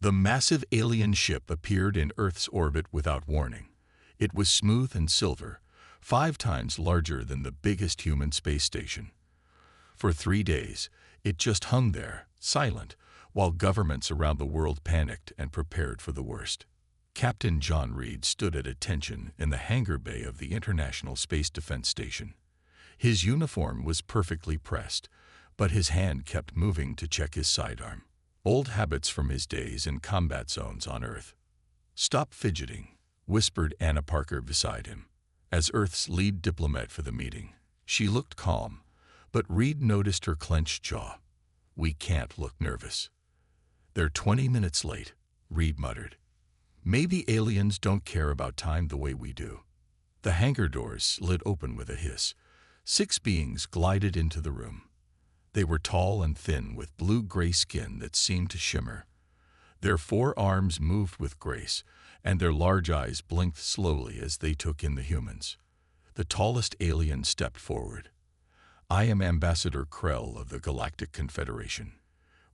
The massive alien ship appeared in Earth's orbit without warning. It was smooth and silver, 5 times larger than the biggest human space station. For 3 days, it just hung there, silent, while governments around the world panicked and prepared for the worst. Captain John Reed stood at attention in the hangar bay of the International Space Defense Station. His uniform was perfectly pressed, but his hand kept moving to check his sidearm. Old habits from his days in combat zones on Earth. "Stop fidgeting," whispered Anna Parker beside him. As Earth's lead diplomat for the meeting, she looked calm, but Reed noticed her clenched jaw. "We can't look nervous." "They're 20 minutes late," Reed muttered. "Maybe aliens don't care about time the way we do." The hangar doors slid open with a hiss. 6 beings glided into the room. They were tall and thin with blue-gray skin that seemed to shimmer. Their 4 arms moved with grace, and their large eyes blinked slowly as they took in the humans. The tallest alien stepped forward. "I am Ambassador Krell of the Galactic Confederation.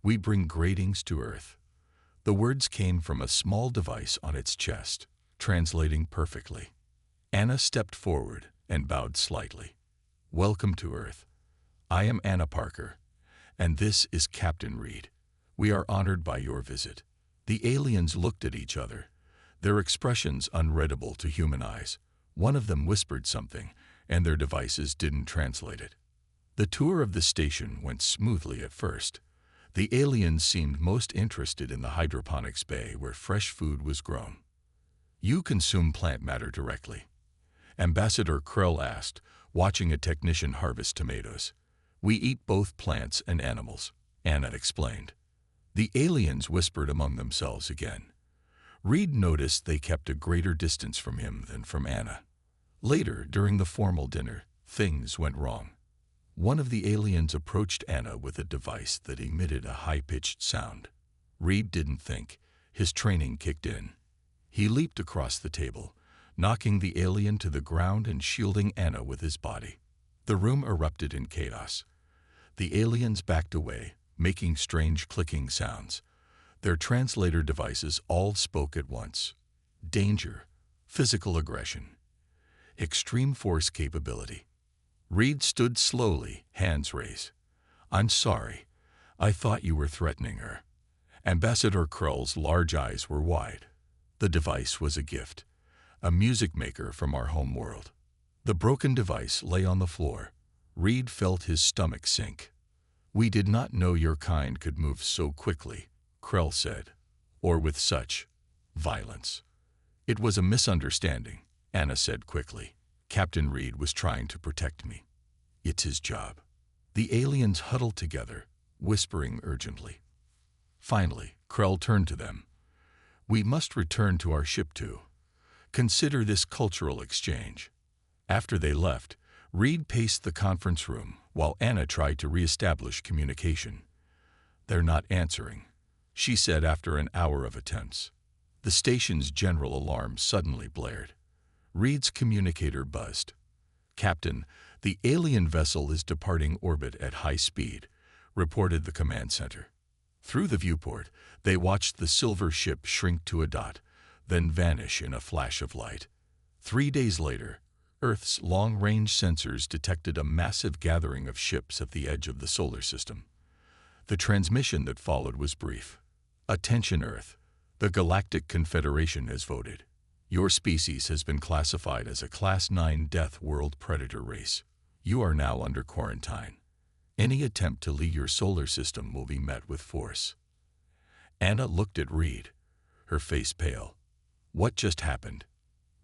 We bring greetings to Earth." The words came from a small device on its chest, translating perfectly. Anna stepped forward and bowed slightly. "Welcome to Earth. I am Anna Parker, and this is Captain Reed. We are honored by your visit." The aliens looked at each other, their expressions unreadable to human eyes. One of them whispered something, and their devices didn't translate it. The tour of the station went smoothly at first. The aliens seemed most interested in the hydroponics bay where fresh food was grown. "You consume plant matter directly?" Ambassador Krell asked, watching a technician harvest tomatoes. "We eat both plants and animals," Anna explained. The aliens whispered among themselves again. Reed noticed they kept a greater distance from him than from Anna. Later, during the formal dinner, things went wrong. One of the aliens approached Anna with a device that emitted a high-pitched sound. Reed didn't think. His training kicked in. He leaped across the table, knocking the alien to the ground and shielding Anna with his body. The room erupted in chaos. The aliens backed away, making strange clicking sounds. Their translator devices all spoke at once. Danger, physical aggression, extreme force capability. Reed stood slowly, hands raised. "I'm sorry. I thought you were threatening her." Ambassador Krell's large eyes were wide. The device was a gift, a music maker from our home world. The broken device lay on the floor. Reed felt his stomach sink. "We did not know your kind could move so quickly," Krell said, "or with such violence." "It was a misunderstanding," Anna said quickly. "Captain Reed was trying to protect me. It's his job." The aliens huddled together, whispering urgently. Finally, Krell turned to them. "We must return to our ship too. Consider this cultural exchange." After they left, Reed paced the conference room while Anna tried to reestablish communication. "They're not answering," she said after an hour of attempts. The station's general alarm suddenly blared. Reed's communicator buzzed. "Captain, the alien vessel is departing orbit at high speed," reported the command center. Through the viewport, they watched the silver ship shrink to a dot, then vanish in a flash of light. 3 days later, Earth's long-range sensors detected a massive gathering of ships at the edge of the solar system. The transmission that followed was brief. "Attention Earth, the Galactic Confederation has voted. Your species has been classified as a Class 9 Death World Predator race. You are now under quarantine. Any attempt to leave your solar system will be met with force." Anna looked at Reed, her face pale. "What just happened?"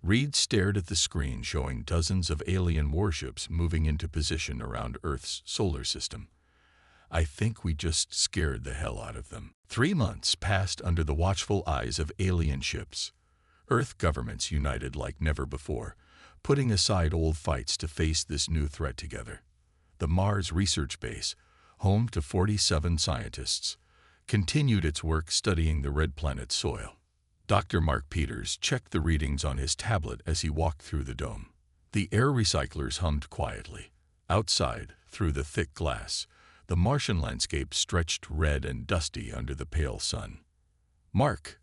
Reed stared at the screen showing dozens of alien warships moving into position around Earth's solar system. "I think we just scared the hell out of them." 3 months passed under the watchful eyes of alien ships. Earth governments united like never before, putting aside old fights to face this new threat together. The Mars Research Base, home to 47 scientists, continued its work studying the red planet's soil. Dr. Mark Peters checked the readings on his tablet as he walked through the dome. The air recyclers hummed quietly. Outside, through the thick glass, the Martian landscape stretched red and dusty under the pale sun. "Mark,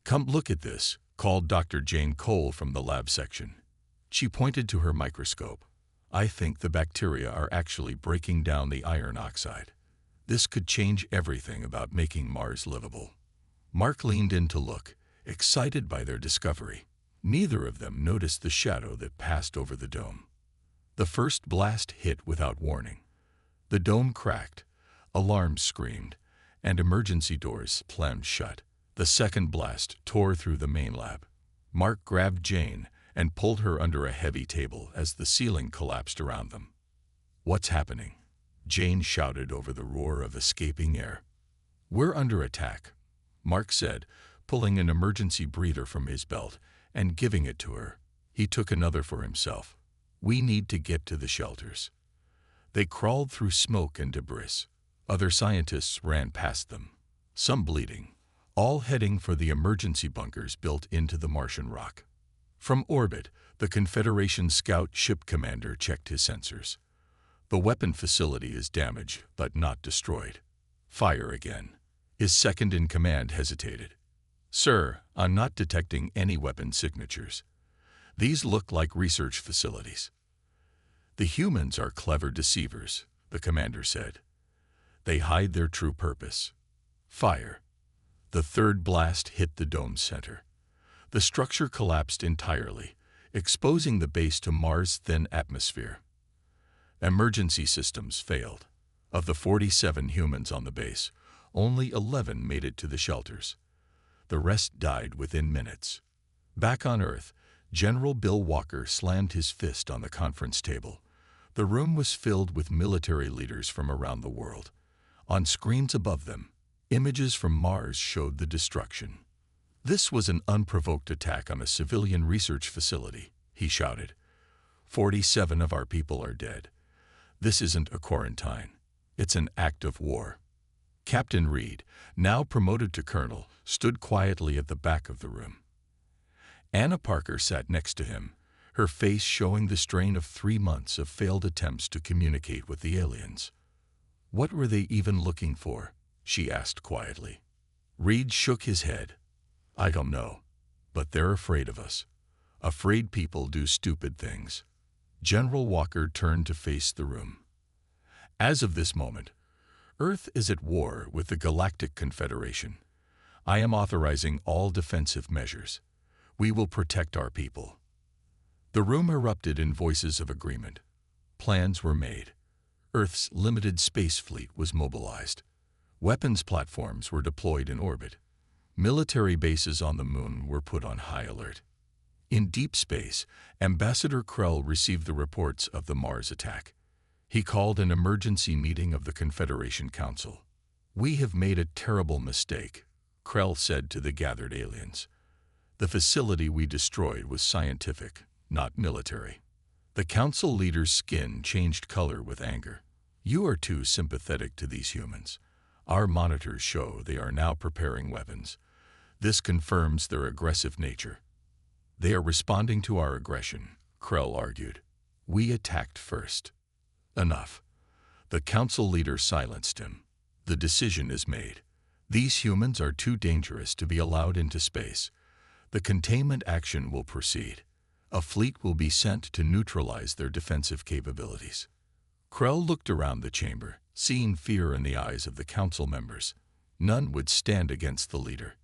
come look at this," called Dr. Jane Cole from the lab section. She pointed to her microscope. "I think the bacteria are actually breaking down the iron oxide. This could change everything about making Mars livable." Mark leaned in to look, excited by their discovery. Neither of them noticed the shadow that passed over the dome. The first blast hit without warning. The dome cracked, alarms screamed, and emergency doors slammed shut. The second blast tore through the main lab. Mark grabbed Jane and pulled her under a heavy table as the ceiling collapsed around them. "What's happening?" Jane shouted over the roar of escaping air. "We're under attack," Mark said, pulling an emergency breather from his belt and giving it to her. He took another for himself. "We need to get to the shelters." They crawled through smoke and debris. Other scientists ran past them, some bleeding, all heading for the emergency bunkers built into the Martian rock. From orbit, the Confederation scout ship commander checked his sensors. "The weapon facility is damaged, but not destroyed." "Fire again." His second-in-command hesitated. "Sir, I'm not detecting any weapon signatures. These look like research facilities." "The humans are clever deceivers," the commander said. "They hide their true purpose." Fire. The third blast hit the dome's center. The structure collapsed entirely, exposing the base to Mars' thin atmosphere. Emergency systems failed. Of the 47 humans on the base, only 11 made it to the shelters. The rest died within minutes. Back on Earth, General Bill Walker slammed his fist on the conference table. The room was filled with military leaders from around the world. On screens above them, images from Mars showed the destruction. "This was an unprovoked attack on a civilian research facility," he shouted. 47 of our people are dead. This isn't a quarantine. It's an act of war." Captain Reed, now promoted to colonel, stood quietly at the back of the room. Anna Parker sat next to him, her face showing the strain of 3 months of failed attempts to communicate with the aliens. "What were they even looking for?" she asked quietly. Reed shook his head. "I don't know, but they're afraid of us. Afraid people do stupid things." General Walker turned to face the room. "As of this moment, Earth is at war with the Galactic Confederation. I am authorizing all defensive measures. We will protect our people." The room erupted in voices of agreement. Plans were made. Earth's limited space fleet was mobilized. Weapons platforms were deployed in orbit. Military bases on the moon were put on high alert. In deep space, Ambassador Krell received the reports of the Mars attack. He called an emergency meeting of the Confederation Council. "We have made a terrible mistake," Krell said to the gathered aliens. "The facility we destroyed was scientific, not military." The council leader's skin changed color with anger. "You are too sympathetic to these humans. Our monitors show they are now preparing weapons. This confirms their aggressive nature." "They are responding to our aggression," Krell argued. "We attacked first." "Enough." The council leader silenced him. "The decision is made. These humans are too dangerous to be allowed into space. The containment action will proceed. A fleet will be sent to neutralize their defensive capabilities." Krell looked around the chamber, seeing fear in the eyes of the council members. None would stand against the leader.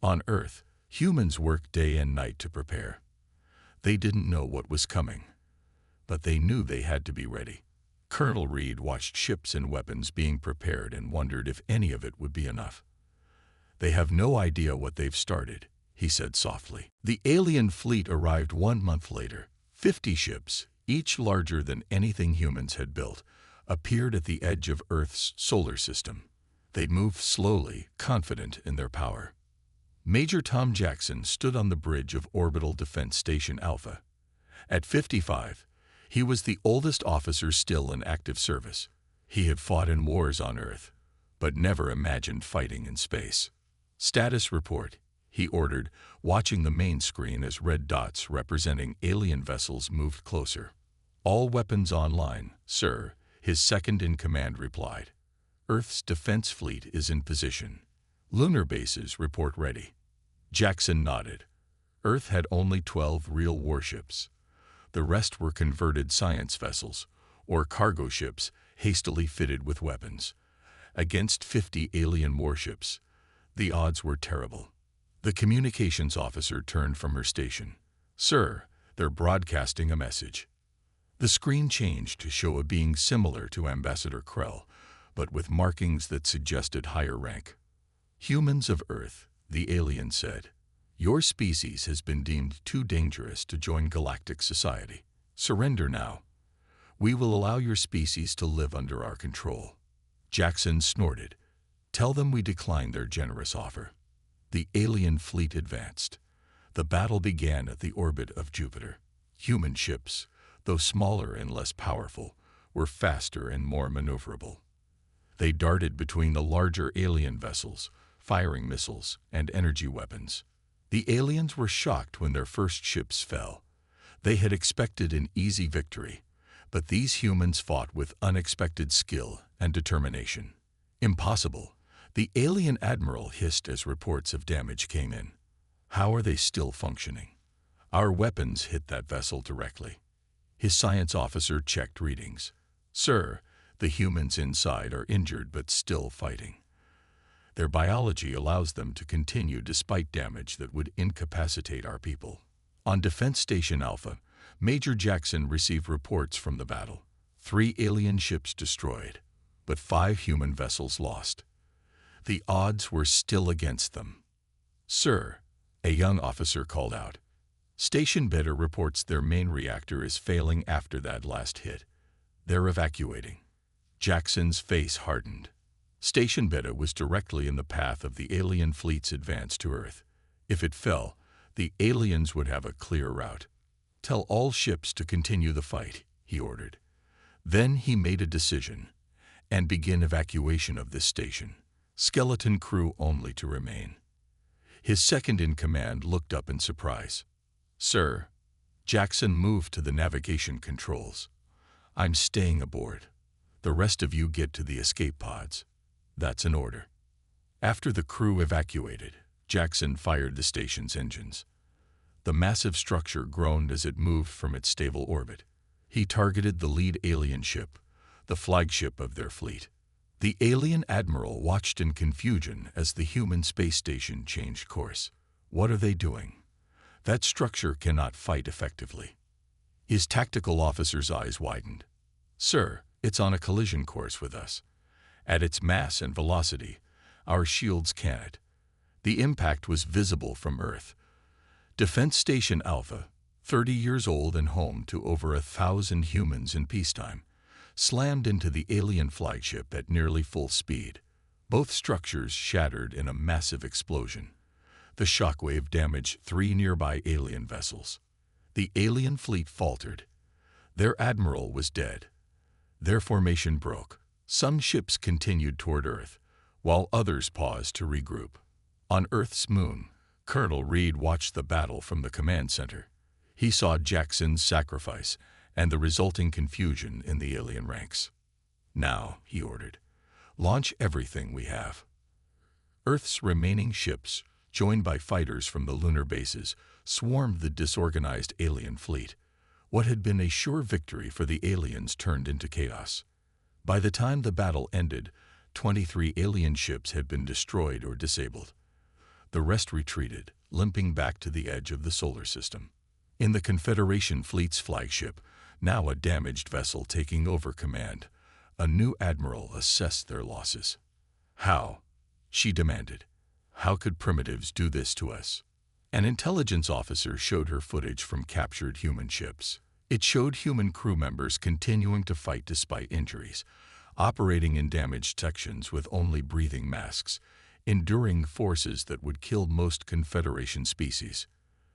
On Earth, humans worked day and night to prepare. They didn't know what was coming, but they knew they had to be ready. Colonel Reed watched ships and weapons being prepared and wondered if any of it would be enough. "They have no idea what they've started," he said softly. The alien fleet arrived 1 month later. 50 ships, each larger than anything humans had built, appeared at the edge of Earth's solar system. They moved slowly, confident in their power. Major Tom Jackson stood on the bridge of Orbital Defense Station Alpha. At 55, he was the oldest officer still in active service. He had fought in wars on Earth, but never imagined fighting in space. "Status report," he ordered, watching the main screen as red dots representing alien vessels moved closer. "All weapons online, sir," his second-in-command replied. "Earth's defense fleet is in position. Lunar bases report ready. Jackson nodded. Earth had only 12 real warships. The rest were converted science vessels, or cargo ships hastily fitted with weapons. Against 50 alien warships, the odds were terrible. The communications officer turned from her station. "Sir, they're broadcasting a message." The screen changed to show a being similar to Ambassador Krell, but with markings that suggested higher rank. "Humans of Earth," the alien said, "your species has been deemed too dangerous to join galactic society. Surrender now. We will allow your species to live under our control." Jackson snorted. "Tell them we decline their generous offer." The alien fleet advanced. The battle began at the orbit of Jupiter. Human ships, though smaller and less powerful, were faster and more maneuverable. They darted between the larger alien vessels, firing missiles and energy weapons. The aliens were shocked when their first ships fell. They had expected an easy victory, but these humans fought with unexpected skill and determination. "Impossible," the alien admiral hissed as reports of damage came in. "How are they still functioning?" "Our weapons hit that vessel directly." His science officer checked readings. "Sir, the humans inside are injured but still fighting. Their biology allows them to continue despite damage that would incapacitate our people." On Defense Station Alpha, Major Jackson received reports from the battle. 3 alien ships destroyed, but 5 human vessels lost. The odds were still against them. "Sir," a young officer called out, "Station Beta reports their main reactor is failing after that last hit. They're evacuating." Jackson's face hardened. Station Beta was directly in the path of the alien fleet's advance to Earth. If it fell, the aliens would have a clear route. "Tell all ships to continue the fight," he ordered. Then he made a decision, and begin evacuation of this station. Skeleton crew only to remain. His second-in-command looked up in surprise. "Sir," Jackson moved to the navigation controls. "I'm staying aboard. The rest of you get to the escape pods." "That's an order." After the crew evacuated, Jackson fired the station's engines. The massive structure groaned as it moved from its stable orbit. He targeted the lead alien ship, the flagship of their fleet. The alien admiral watched in confusion as the human space station changed course. "What are they doing? That structure cannot fight effectively." His tactical officer's eyes widened. "Sir, it's on a collision course with us. At its mass and velocity, our shields can't." The impact was visible from Earth. Defense Station Alpha, 30 years old and home to over 1,000 humans in peacetime, slammed into the alien flagship at nearly full speed. Both structures shattered in a massive explosion. The shockwave damaged 3 nearby alien vessels. The alien fleet faltered. Their admiral was dead. Their formation broke. Some ships continued toward Earth, while others paused to regroup. On Earth's moon, Colonel Reed watched the battle from the command center. He saw Jackson's sacrifice and the resulting confusion in the alien ranks. "Now," he ordered, "launch everything we have." Earth's remaining ships, joined by fighters from the lunar bases, swarmed the disorganized alien fleet. What had been a sure victory for the aliens turned into chaos. By the time the battle ended, 23 alien ships had been destroyed or disabled. The rest retreated, limping back to the edge of the solar system. In the Confederation fleet's flagship, now a damaged vessel taking over command, a new admiral assessed their losses. "How?" she demanded. "How could primitives do this to us?" An intelligence officer showed her footage from captured human ships. It showed human crew members continuing to fight despite injuries, operating in damaged sections with only breathing masks, enduring forces that would kill most Confederation species.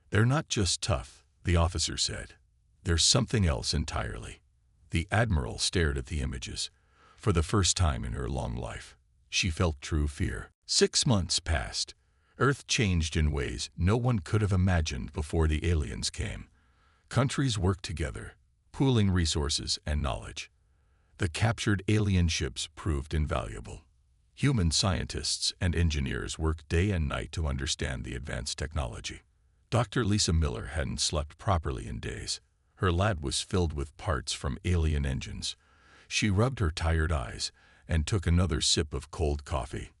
"They're not just tough," the officer said. "There's something else entirely." The admiral stared at the images. For the first time in her long life, she felt true fear. 6 months passed. Earth changed in ways no one could have imagined before the aliens came. Countries worked together, pooling resources and knowledge. The captured alien ships proved invaluable. Human scientists and engineers worked day and night to understand the advanced technology. Dr. Lisa Miller hadn't slept properly in days. Her lab was filled with parts from alien engines. She rubbed her tired eyes and took another sip of cold coffee.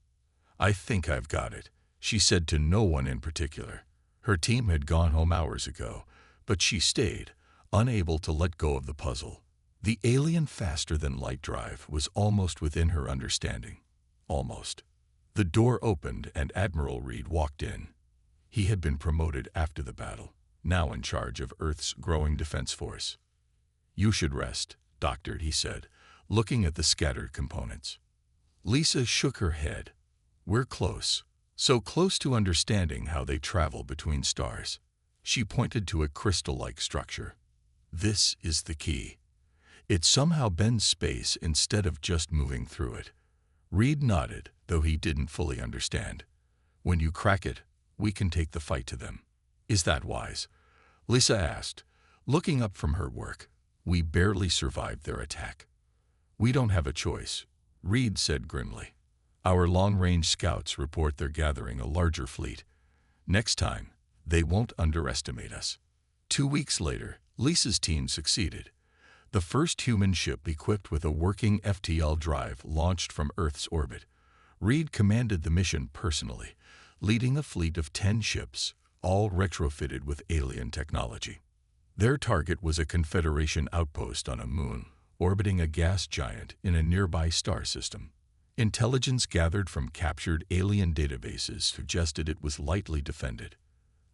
"I think I've got it," she said to no one in particular. Her team had gone home hours ago, but she stayed, unable to let go of the puzzle. The alien faster-than-light drive was almost within her understanding. Almost. The door opened and Admiral Reed walked in. He had been promoted after the battle, now in charge of Earth's growing defense force. "You should rest, Doctor," he said, looking at the scattered components. Lisa shook her head. "We're close. So close to understanding how they travel between stars." She pointed to a crystal-like structure. "This is the key. It somehow bends space instead of just moving through it." Reed nodded, though he didn't fully understand. "When you crack it, we can take the fight to them." "Is that wise?" Lisa asked, looking up from her work. "We barely survived their attack." "We don't have a choice," Reed said grimly. "Our long-range scouts report they're gathering a larger fleet. Next time, they won't underestimate us." 2 weeks later, Lisa's team succeeded. The first human ship equipped with a working FTL drive launched from Earth's orbit. Reed commanded the mission personally, leading a fleet of 10 ships, all retrofitted with alien technology. Their target was a Confederation outpost on a moon, orbiting a gas giant in a nearby star system. Intelligence gathered from captured alien databases suggested it was lightly defended.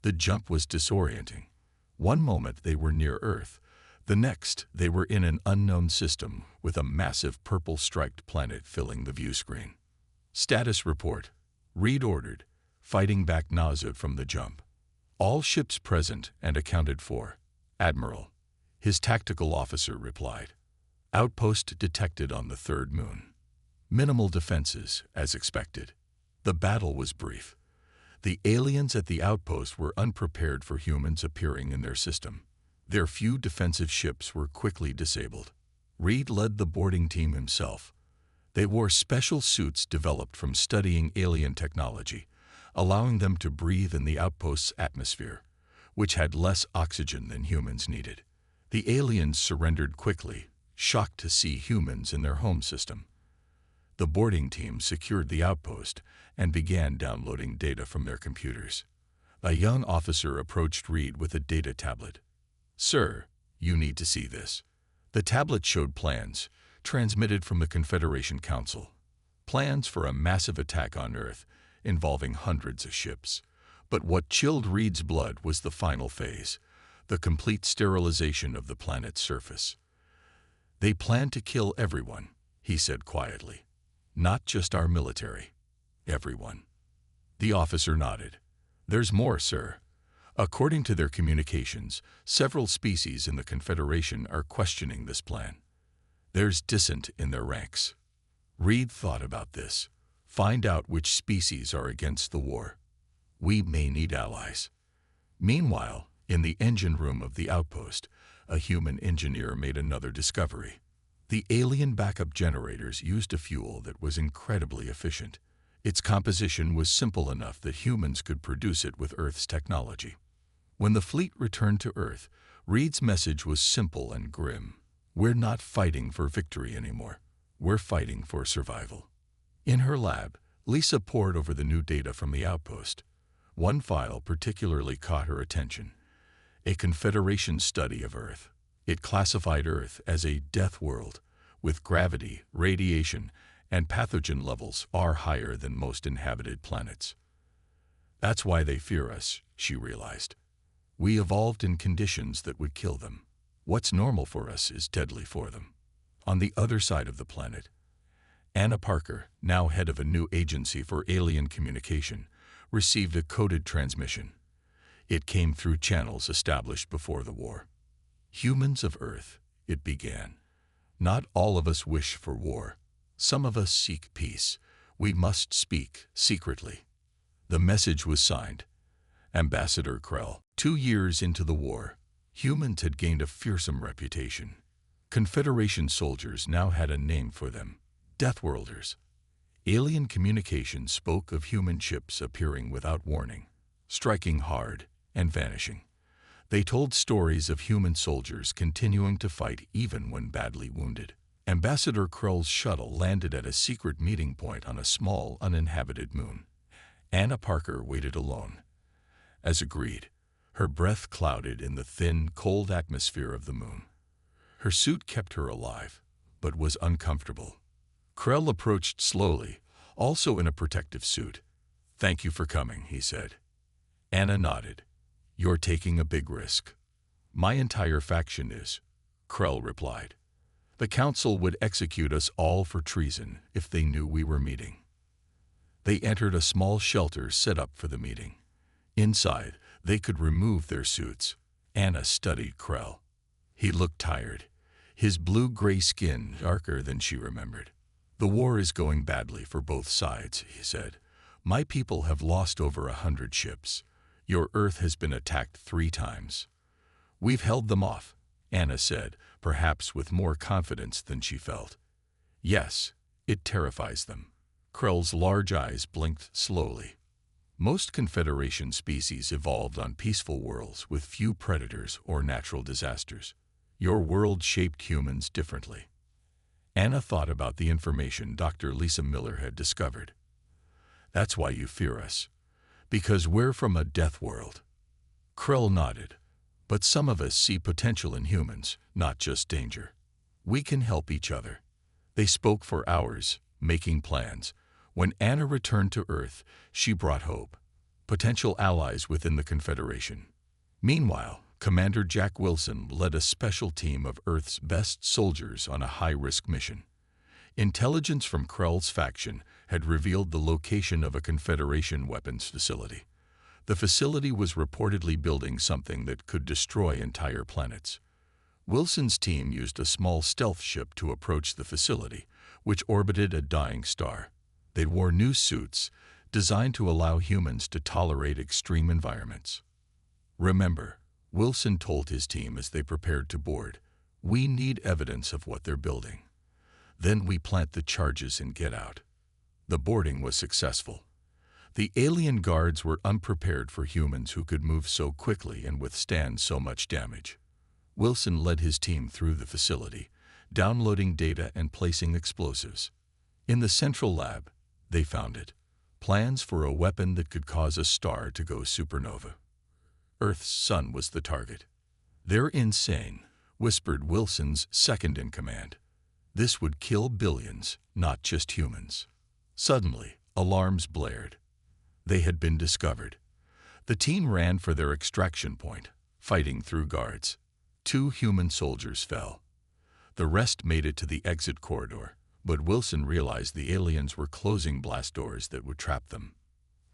The jump was disorienting. One moment they were near Earth, the next they were in an unknown system with a massive purple-striped planet filling the view screen. "Status report," Reed ordered, fighting back nausea from the jump. "All ships present and accounted for, Admiral," his tactical officer replied. "Outpost detected on the third moon. Minimal defenses, as expected." The battle was brief. The aliens at the outpost were unprepared for humans appearing in their system. Their few defensive ships were quickly disabled. Reed led the boarding team himself. They wore special suits developed from studying alien technology, allowing them to breathe in the outpost's atmosphere, which had less oxygen than humans needed. The aliens surrendered quickly, shocked to see humans in their home system. The boarding team secured the outpost and began downloading data from their computers. A young officer approached Reed with a data tablet. "Sir, you need to see this." The tablet showed plans, transmitted from the Confederation Council. Plans for a massive attack on Earth, involving hundreds of ships. But what chilled Reed's blood was the final phase, the complete sterilization of the planet's surface. "They plan to kill everyone," he said quietly. "Not just our military. Everyone." The officer nodded. "There's more, sir. According to their communications, several species in the Confederation are questioning this plan. There's dissent in their ranks." Reed thought about this. "Find out which species are against the war. We may need allies." Meanwhile, in the engine room of the outpost, a human engineer made another discovery. The alien backup generators used a fuel that was incredibly efficient. Its composition was simple enough that humans could produce it with Earth's technology. When the fleet returned to Earth, Reed's message was simple and grim. "We're not fighting for victory anymore. We're fighting for survival." In her lab, Lisa pored over the new data from the outpost. One file particularly caught her attention: a Confederation study of Earth. It classified Earth as a death world, with gravity, radiation, and pathogen levels far higher than most inhabited planets. "That's why they fear us," she realized. "We evolved in conditions that would kill them. What's normal for us is deadly for them." On the other side of the planet, Anna Parker, now head of a new agency for alien communication, received a coded transmission. It came through channels established before the war. "Humans of Earth," it began. "Not all of us wish for war. Some of us seek peace. We must speak secretly." The message was signed, Ambassador Krell. 2 years into the war, humans had gained a fearsome reputation. Confederation soldiers now had a name for them: Deathworlders. Alien communication spoke of human ships appearing without warning, striking hard and vanishing. They told stories of human soldiers continuing to fight even when badly wounded. Ambassador Krell's shuttle landed at a secret meeting point on a small, uninhabited moon. Anna Parker waited alone. As agreed, her breath clouded in the thin, cold atmosphere of the moon. Her suit kept her alive, but was uncomfortable. Krell approached slowly, also in a protective suit. "Thank you for coming," he said. Anna nodded. "You're taking a big risk." "My entire faction is," Krell replied. "The council would execute us all for treason if they knew we were meeting." They entered a small shelter set up for the meeting. Inside, they could remove their suits. Anna studied Krell. He looked tired, his blue-gray skin darker than she remembered. "The war is going badly for both sides," he said. "My people have lost over 100 ships. Your Earth has been attacked 3 times. We've held them off," Anna said, perhaps with more confidence than she felt. "Yes, it terrifies them." Krell's large eyes blinked slowly. "Most Confederation species evolved on peaceful worlds with few predators or natural disasters. Your world shaped humans differently." Anna thought about the information Dr. Lisa Miller had discovered. "That's why you fear us. Because we're from a death world." Krell nodded. "But some of us see potential in humans, not just danger. We can help each other." They spoke for hours, making plans. When Anna returned to Earth, she brought hope. Potential allies within the Confederation. Meanwhile, Commander Jack Wilson led a special team of Earth's best soldiers on a high-risk mission. Intelligence from Krell's faction had revealed the location of a Confederation weapons facility. The facility was reportedly building something that could destroy entire planets. Wilson's team used a small stealth ship to approach the facility, which orbited a dying star. They wore new suits, designed to allow humans to tolerate extreme environments. "Remember," Wilson told his team as they prepared to board, "we need evidence of what they're building. Then we plant the charges and get out." The boarding was successful. The alien guards were unprepared for humans who could move so quickly and withstand so much damage. Wilson led his team through the facility, downloading data and placing explosives. In the central lab, they found it. Plans for a weapon that could cause a star to go supernova. Earth's sun was the target. "They're insane," whispered Wilson's second-in-command. "This would kill billions, not just humans." Suddenly, alarms blared. They had been discovered. The team ran for their extraction point, fighting through guards. 2 human soldiers fell. The rest made it to the exit corridor, but Wilson realized the aliens were closing blast doors that would trap them.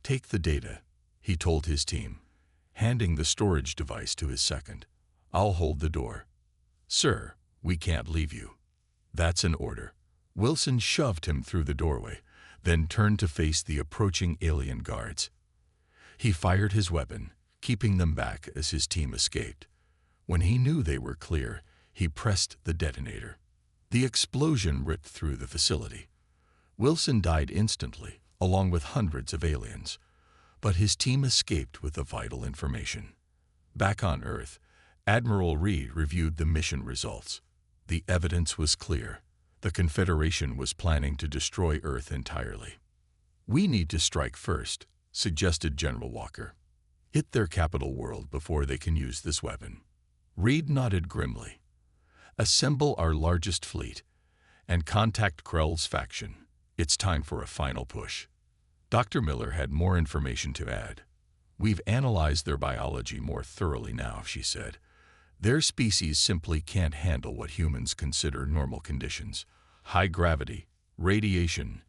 "Take the data," he told his team, handing the storage device to his second. "I'll hold the door." "Sir, we can't leave you." "That's an order." Wilson shoved him through the doorway, then turned to face the approaching alien guards. He fired his weapon, keeping them back as his team escaped. When he knew they were clear, he pressed the detonator. The explosion ripped through the facility. Wilson died instantly, along with hundreds of aliens. But his team escaped with the vital information. Back on Earth, Admiral Reed reviewed the mission results. The evidence was clear. The Confederation was planning to destroy Earth entirely. "We need to strike first," suggested General Walker. "Hit their capital world before they can use this weapon." Reed nodded grimly. "Assemble our largest fleet and contact Krell's faction. It's time for a final push." Dr. Miller had more information to add. "We've analyzed their biology more thoroughly now," she said. "Their species simply can't handle what humans consider normal conditions. High gravity, radiation,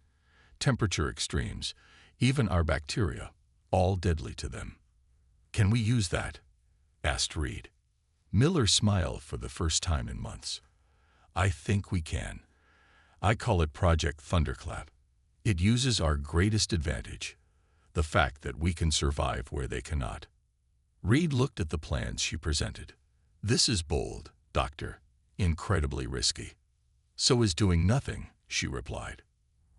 temperature extremes, even our bacteria, all deadly to them." "Can we use that?" asked Reed. Miller smiled for the first time in months. "I think we can. I call it Project Thunderclap. It uses our greatest advantage, the fact that we can survive where they cannot." Reed looked at the plans she presented. "This is bold, Doctor. Incredibly risky." "So is doing nothing," she replied.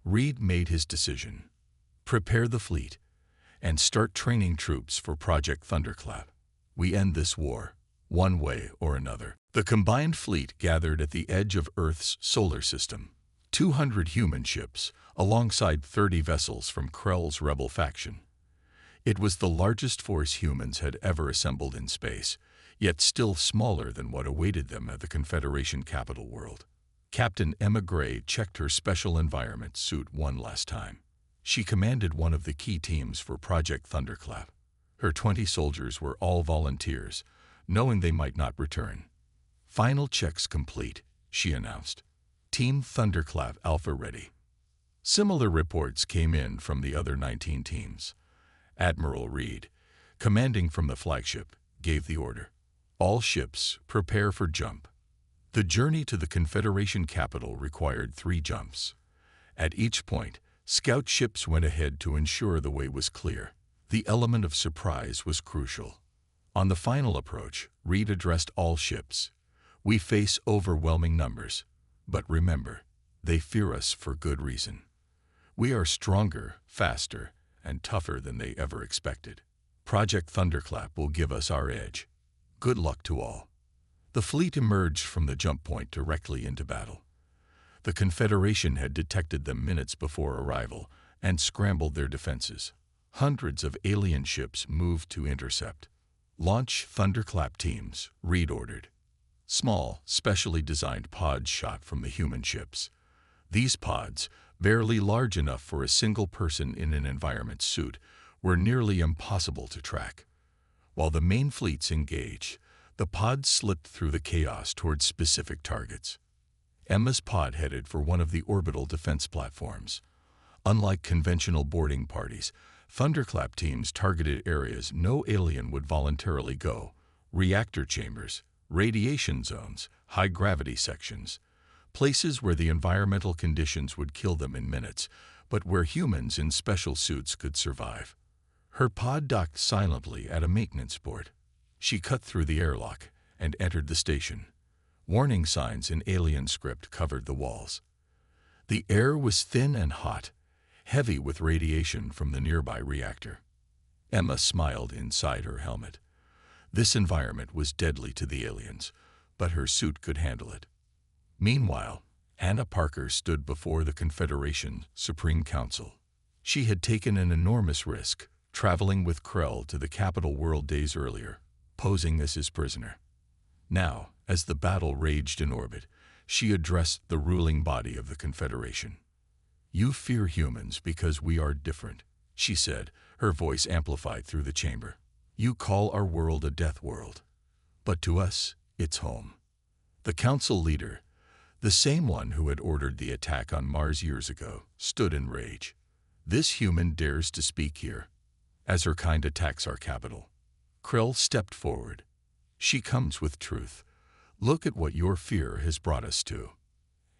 Reed made his decision. Prepare the fleet and start training troops for Project Thunderclap. We end this war, one way or another. The combined fleet gathered at the edge of Earth's solar system. 200 human ships, alongside 30 vessels from Krell's rebel faction. It was the largest force humans had ever assembled in space, yet still smaller than what awaited them at the Confederation capital world. Captain Emma Gray checked her special environment suit one last time. She commanded one of the key teams for Project Thunderclap. Her 20 soldiers were all volunteers, knowing they might not return. Final checks complete, she announced. Team Thunderclap Alpha ready. Similar reports came in from the other 19 teams. Admiral Reed, commanding from the flagship, gave the order. All ships prepare for jump. The journey to the Confederation capital required 3 jumps. At each point, scout ships went ahead to ensure the way was clear. The element of surprise was crucial. On the final approach, Reed addressed all ships. We face overwhelming numbers, but remember, they fear us for good reason. We are stronger, faster, and tougher than they ever expected. Project Thunderclap will give us our edge. Good luck to all. The fleet emerged from the jump point directly into battle. The Confederation had detected them minutes before arrival and scrambled their defenses. Hundreds of alien ships moved to intercept. Launch Thunderclap teams, Reed ordered. Small, specially designed pods shot from the human ships. These pods, barely large enough for a single person in an environment suit, were nearly impossible to track. While the main fleets engaged, the pods slipped through the chaos towards specific targets. Emma's pod headed for one of the orbital defense platforms. Unlike conventional boarding parties, Thunderclap teams targeted areas no alien would voluntarily go: reactor chambers, radiation zones, high-gravity sections, places where the environmental conditions would kill them in minutes, but where humans in special suits could survive. Her pod docked silently at a maintenance port. She cut through the airlock and entered the station. Warning signs in alien script covered the walls. The air was thin and hot, heavy with radiation from the nearby reactor. Emma smiled inside her helmet. This environment was deadly to the aliens, but her suit could handle it. Meanwhile, Anna Parker stood before the Confederation Supreme Council. She had taken an enormous risk, traveling with Krell to the capital world days earlier, posing as his prisoner. Now, as the battle raged in orbit, she addressed the ruling body of the Confederation. "You fear humans because we are different," she said, her voice amplified through the chamber. "You call our world a death world, but to us, it's home." The council leader, the same one who had ordered the attack on Mars years ago, stood in rage. "This human dares to speak here, as her kind attacks our capital." Krell stepped forward. "She comes with truth. Look at what your fear has brought us to."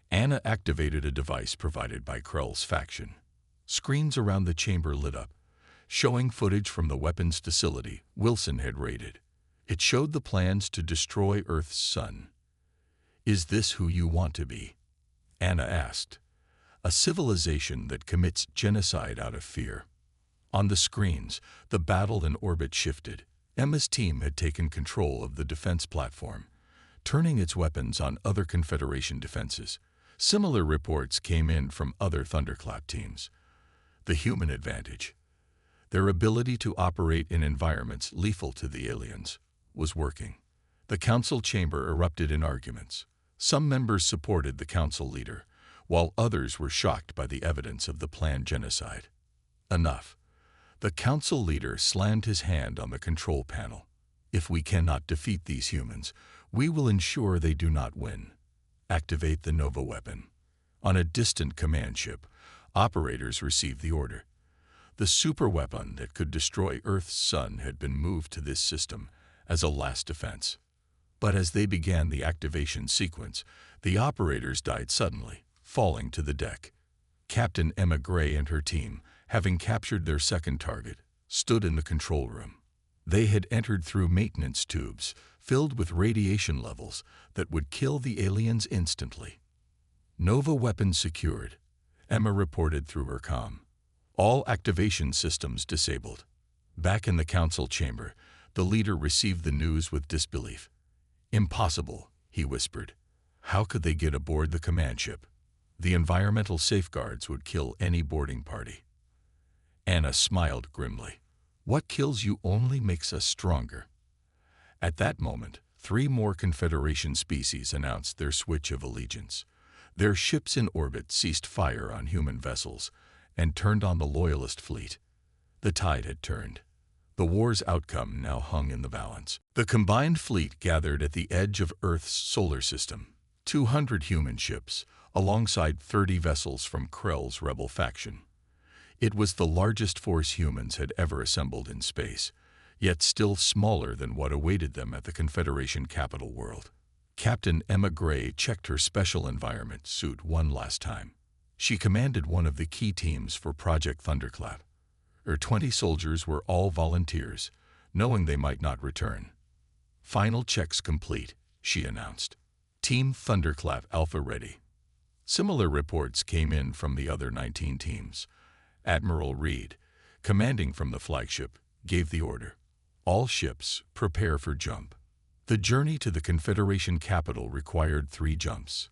Anna activated a device provided by Krell's faction. Screens around the chamber lit up, showing footage from the weapons facility Wilson had raided. It showed the plans to destroy Earth's sun. "Is this who you want to be?" Anna asked. "A civilization that commits genocide out of fear." On the screens, the battle in orbit shifted. Emma's team had taken control of the defense platform, turning its weapons on other Confederation defenses. Similar reports came in from other Thunderclap teams. The human advantage, their ability to operate in environments lethal to the aliens, was working. The council chamber erupted in arguments. Some members supported the council leader, while others were shocked by the evidence of the planned genocide. Enough. The council leader slammed his hand on the control panel. "If we cannot defeat these humans, we will ensure they do not win. Activate the Nova weapon." On a distant command ship, operators received the order. The superweapon that could destroy Earth's sun had been moved to this system as a last defense. But as they began the activation sequence, the operators died suddenly, falling to the deck. Captain Emma Gray and her team, having captured their second target, stood in the control room. They had entered through maintenance tubes filled with radiation levels that would kill the aliens instantly. Nova weapons secured. Emma reported through her comm. All activation systems disabled. Back in the council chamber, the leader received the news with disbelief. Impossible, he whispered. How could they get aboard the command ship? The environmental safeguards would kill any boarding party. Anna smiled grimly. What kills you only makes us stronger. At that moment, 3 more Confederation species announced their switch of allegiance. Their ships in orbit ceased fire on human vessels and turned on the Loyalist fleet. The tide had turned. The war's outcome now hung in the balance. The combined fleet gathered at the edge of Earth's solar system. 200 human ships, alongside 30 vessels from Krell's rebel faction. It was the largest force humans had ever assembled in space, yet still smaller than what awaited them at the Confederation capital world. Captain Emma Gray checked her special environment suit one last time. She commanded one of the key teams for Project Thunderclap. Her 20 soldiers were all volunteers, knowing they might not return. Final checks complete, she announced. Team Thunderclap Alpha ready. Similar reports came in from the other 19 teams. Admiral Reed, commanding from the flagship, gave the order. All ships, prepare for jump. The journey to the Confederation capital required 3 jumps.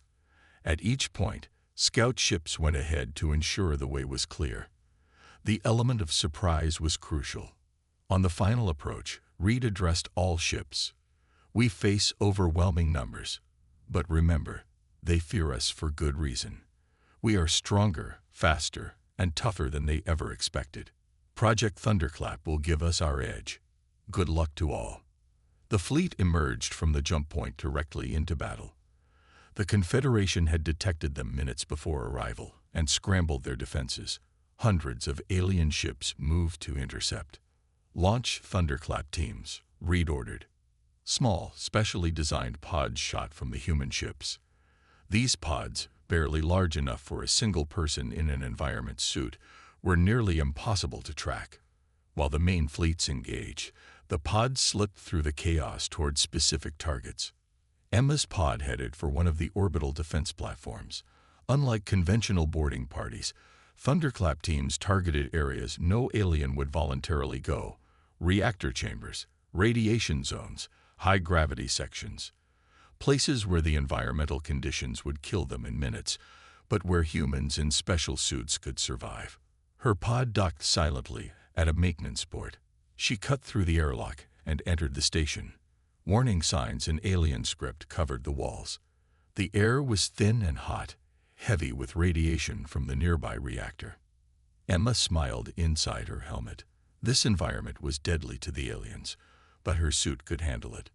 At each point, scout ships went ahead to ensure the way was clear. The element of surprise was crucial. On the final approach, Reed addressed all ships. We face overwhelming numbers, but remember, they fear us for good reason. We are stronger, faster, and tougher than they ever expected. Project Thunderclap will give us our edge. Good luck to all. The fleet emerged from the jump point directly into battle. The Confederation had detected them minutes before arrival and scrambled their defenses. Hundreds of alien ships moved to intercept. Launch Thunderclap teams, Reed ordered. Small, specially designed pods shot from the human ships. These pods, barely large enough for a single person in an environment suit, were nearly impossible to track. While the main fleets engaged, the pods slipped through the chaos toward specific targets. Emma's pod headed for one of the orbital defense platforms. Unlike conventional boarding parties, Thunderclap teams targeted areas no alien would voluntarily go: reactor chambers, radiation zones, high-gravity sections. Places where the environmental conditions would kill them in minutes, but where humans in special suits could survive. Her pod docked silently at a maintenance port. She cut through the airlock and entered the station. Warning signs in alien script covered the walls. The air was thin and hot, heavy with radiation from the nearby reactor. Emma smiled inside her helmet. This environment was deadly to the aliens, but her suit could handle it.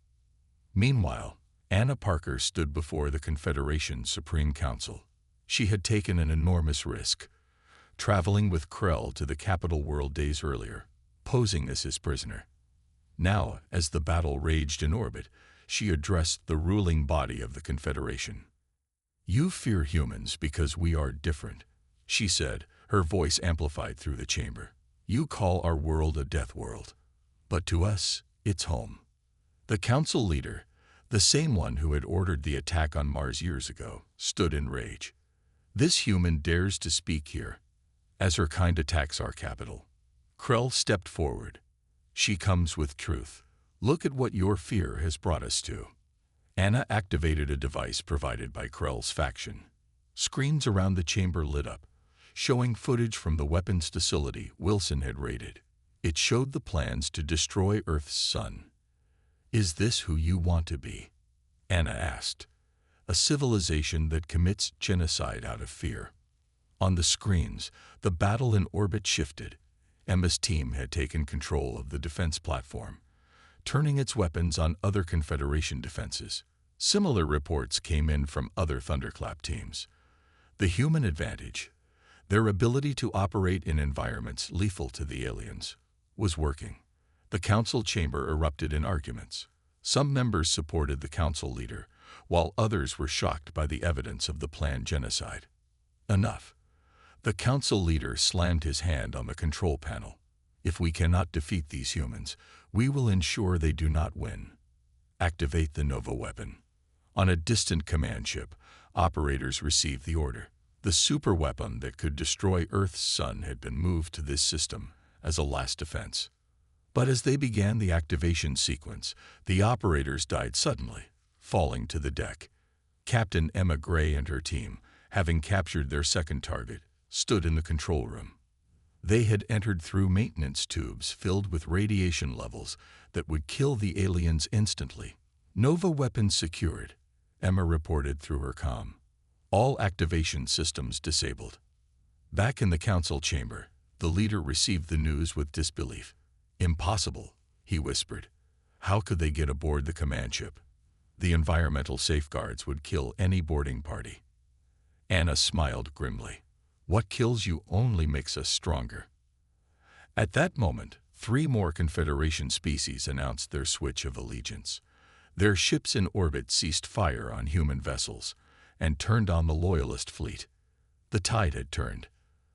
Meanwhile, Anna Parker stood before the Confederation Supreme Council. She had taken an enormous risk, traveling with Krell to the capital world days earlier, posing as his prisoner. Now, as the battle raged in orbit, she addressed the ruling body of the Confederation. "You fear humans because we are different," she said, her voice amplified through the chamber. "You call our world a death world, but to us, it's home." The council leader, the same one who had ordered the attack on Mars years ago, stood in rage. This human dares to speak here, as her kind attacks our capital. Krell stepped forward. "She comes with truth. Look at what your fear has brought us to." Anna activated a device provided by Krell's faction. Screens around the chamber lit up, showing footage from the weapons facility Wilson had raided. It showed the plans to destroy Earth's sun. "Is this who you want to be?" Anna asked. "A civilization that commits genocide out of fear." On the screens, the battle in orbit shifted. Emma's team had taken control of the defense platform, turning its weapons on other Confederation defenses. Similar reports came in from other Thunderclap teams. The human advantage, their ability to operate in environments lethal to the aliens, was working. The council chamber erupted in arguments. Some members supported the council leader, while others were shocked by the evidence of the planned genocide. Enough. The council leader slammed his hand on the control panel. "If we cannot defeat these humans, we will ensure they do not win. Activate the Nova weapon." On a distant command ship, operators received the order. The superweapon that could destroy Earth's sun had been moved to this system as a last defense. But as they began the activation sequence, the operators died suddenly, falling to the deck. Captain Emma Gray and her team, having captured their second target, stood in the control room. They had entered through maintenance tubes filled with radiation levels that would kill the aliens instantly. "Nova weapons secured," Emma reported through her comm. "All activation systems disabled." Back in the council chamber, the leader received the news with disbelief. "Impossible," he whispered. "How could they get aboard the command ship? The environmental safeguards would kill any boarding party." Anna smiled grimly. "What kills you only makes us stronger." At that moment, 3 more Confederation species announced their switch of allegiance. Their ships in orbit ceased fire on human vessels and turned on the Loyalist fleet. The tide had turned.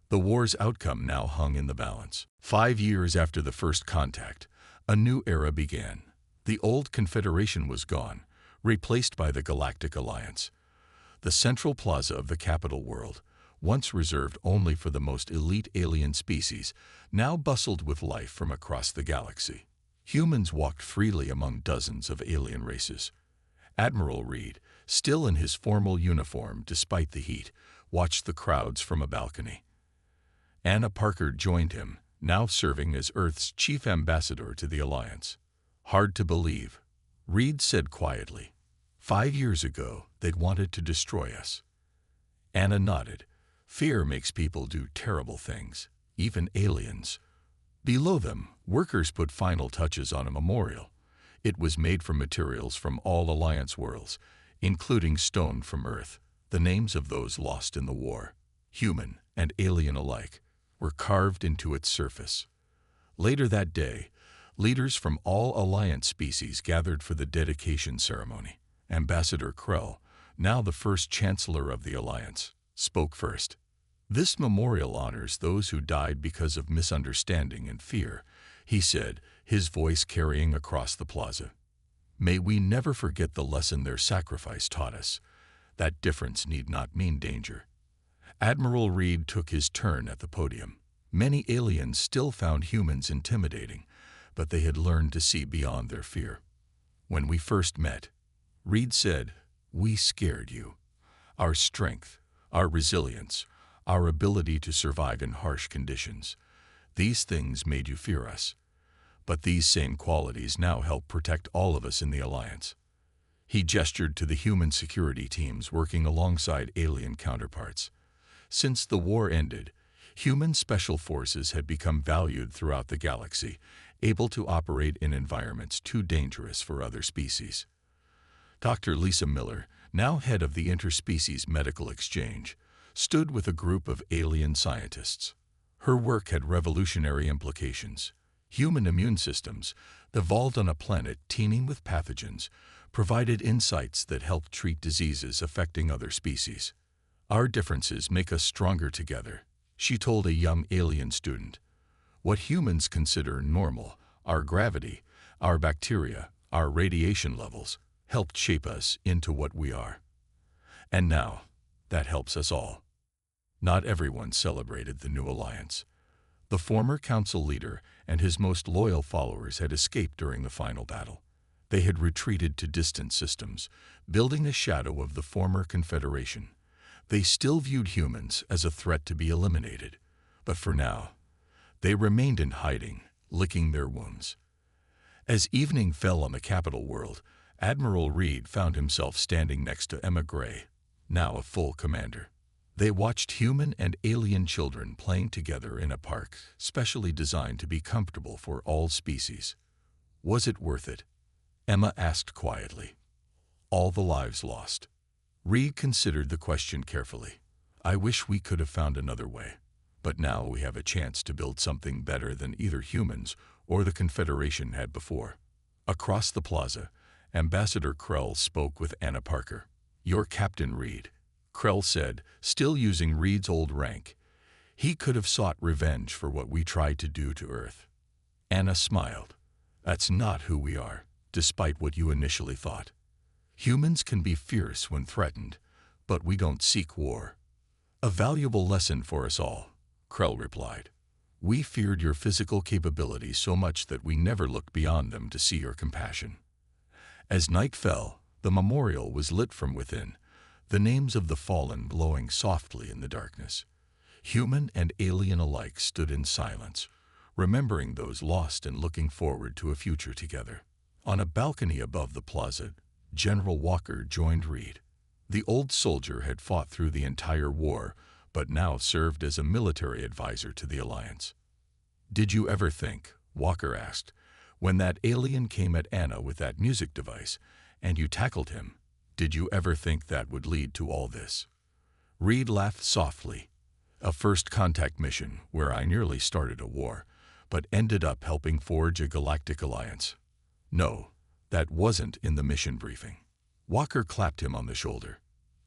The war's outcome now hung in the balance. 5 years after the first contact, a new era began. The old Confederation was gone, replaced by the Galactic Alliance. The central plaza of the capital world, once reserved only for the most elite alien species, now bustled with life from across the galaxy. Humans walked freely among dozens of alien races. Admiral Reed, still in his formal uniform despite the heat, watched the crowds from a balcony. Anna Parker joined him, now serving as Earth's chief ambassador to the Alliance. "Hard to believe," Reed said quietly. 5 years ago, they'd wanted to destroy us." Anna nodded. "Fear makes people do terrible things, even aliens." Below them, workers put final touches on a memorial. It was made from materials from all Alliance worlds, including stone from Earth. The names of those lost in the war, human and alien alike, were carved into its surface. Later that day, leaders from all Alliance species gathered for the dedication ceremony. Ambassador Krell, now the first Chancellor of the Alliance, spoke first. "This memorial honors those who died because of misunderstanding and fear," he said, his voice carrying across the plaza. "May we never forget the lesson their sacrifice taught us. That difference need not mean danger." Admiral Reed took his turn at the podium. Many aliens still found humans intimidating, but they had learned to see beyond their fear. "When we first met," Reed said, "we scared you. Our strength, our resilience, our ability to survive in harsh conditions. These things made you fear us. But these same qualities now help protect all of us in the Alliance." He gestured to the human security teams working alongside alien counterparts. Since the war ended, human special forces had become valued throughout the galaxy, able to operate in environments too dangerous for other species. Dr. Lisa Miller, now head of the Interspecies Medical Exchange, stood with a group of alien scientists. Her work had revolutionary implications. Human immune systems, evolved on a planet teeming with pathogens, provided insights that helped treat diseases affecting other species. "Our differences make us stronger together," she told a young alien student. "What humans consider normal, our gravity, our bacteria, our radiation levels, helped shape us into what we are. And now, that helps us all." Not everyone celebrated the new alliance. The former council leader and his most loyal followers had escaped during the final battle. They had retreated to distant systems, building a shadow of the former Confederation. They still viewed humans as a threat to be eliminated, but for now, they remained in hiding, licking their wounds. As evening fell on the capital world, Admiral Reed found himself standing next to Emma Gray, now a full commander. They watched human and alien children playing together in a park specially designed to be comfortable for all species. "Was it worth it?" Emma asked quietly. "All the lives lost." Reed considered the question carefully. "I wish we could have found another way, but now we have a chance to build something better than either humans or the Confederation had before." Across the plaza, Ambassador Krell spoke with Anna Parker. "You're Captain Reed," Krell said, still using Reed's old rank. "He could have sought revenge for what we tried to do to Earth." Anna smiled. "That's not who we are, despite what you initially thought. Humans can be fierce when threatened, but we don't seek war." A valuable lesson for us all, Krell replied. We feared your physical capabilities so much that we never looked beyond them to see your compassion. As night fell, the memorial was lit from within, the names of the fallen glowing softly in the darkness. Human and alien alike stood in silence, remembering those lost and looking forward to a future together. On a balcony above the plaza, General Walker joined Reed. The old soldier had fought through the entire war, but now served as a military advisor to the Alliance. Did you ever think, Walker asked, when that alien came at Anna with that music device, and you tackled him, did you ever think that would lead to all this? Reed laughed softly. A first contact mission where I nearly started a war, but ended up helping forge a galactic alliance. No, that wasn't in the mission briefing. Walker clapped him on the shoulder.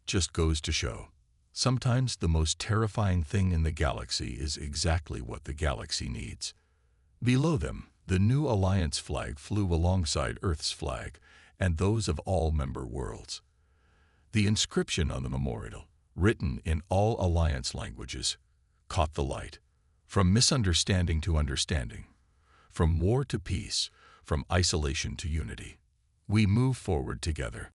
Just goes to show. Sometimes the most terrifying thing in the galaxy is exactly what the galaxy needs. Below them, the new Alliance flag flew alongside Earth's flag and those of all member worlds. The inscription on the memorial, written in all Alliance languages, caught the light. From misunderstanding to understanding, from war to peace, from isolation to unity. We move forward together.